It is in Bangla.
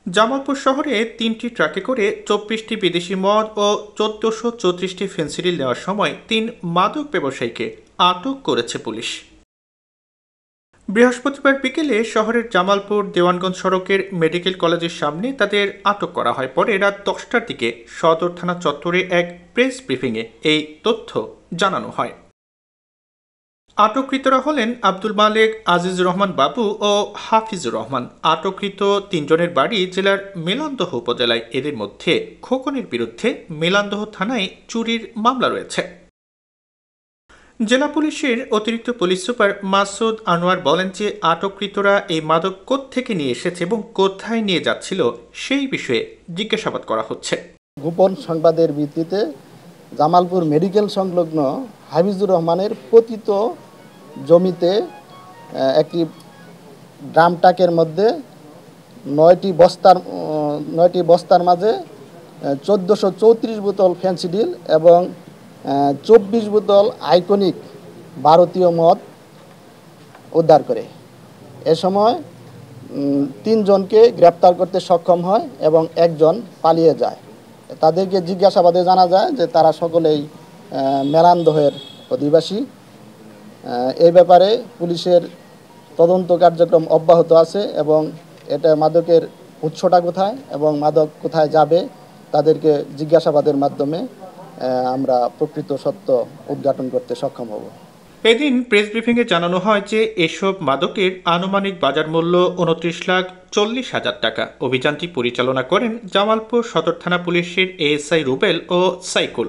জামালপুর শহরে ৩টি ট্রাকে করে ২৪টি বিদেশি মদ ও ১৪৩৪টি ফেনসিডিল নেওয়ার সময় ৩ মাদক ব্যবসায়ীকে আটক করেছে পুলিশ। বৃহস্পতিবার বিকেলে শহরের জামালপুর দেওয়ানগঞ্জ সড়কের মেডিকেল কলেজের সামনে তাদের আটক করা হয়। পরে রাত ১০টার দিকে সদর থানা চত্বরে এক প্রেস ব্রিফিংয়ে এই তথ্য জানানো হয়। আটককৃতরা হলেন আব্দুল মালেক, আজিজুর রহমান বাবু ও হাফিজুর রহমান। আটককৃত ৩ জনের বাড়ি জেলার মেলান্দহ উপজেলায়। এদের মধ্যে খোকনের বিরুদ্ধে মেলান্দহ থানায় চুরির মামলা রয়েছে। জেলা পুলিশের অতিরিক্ত পুলিশ সুপার মাসুদ আনোয়ার বলেন যে আটককৃতরা এই মাদক কোত্থেকে নিয়ে এসেছে এবং কোথায় নিয়ে যাচ্ছিল সেই বিষয়ে জিজ্ঞাসাবাদ করা হচ্ছে। গোপন সংবাদের ভিত্তিতে জামালপুর মেডিকেল সংলগ্ন হাফিজুর রহমানের পতিত জমিতে একটি ড্রাম ট্রাকের মধ্যে ৯টি বস্তার মাঝে ১৪৩৪ বোতল ফেন্সিডিল এবং ২৪ বোতল আইকনিক ভারতীয় মদ উদ্ধার করে। এ সময় ৩ জনকে গ্রেপ্তার করতে সক্ষম হয় এবং একজন পালিয়ে যায়। তাদেরকে জিজ্ঞাসাবাদে জানা যায় যে তারা সকলেই মেলান্দহের অধিবাসী। এই ব্যাপারে পুলিশের তদন্ত কার্যক্রম অব্যাহত আছে এবং এটা মাদকের উৎসটা কোথায় এবং মাদক কোথায় যাবে তাদেরকে জিজ্ঞাসাবাদের মাধ্যমে আমরা প্রকৃত সত্য উদ্ঘাটন করতে সক্ষম হব। এদিন প্রেস ব্রিফিংয়ে জানানো হয় যে এসব মাদকের আনুমানিক বাজার মূল্য ২৯,৪০,০০০ টাকা। অভিযানটি পরিচালনা করেন জামালপুর সদর থানা পুলিশের এএসআই রুবেল ও সাইকুল।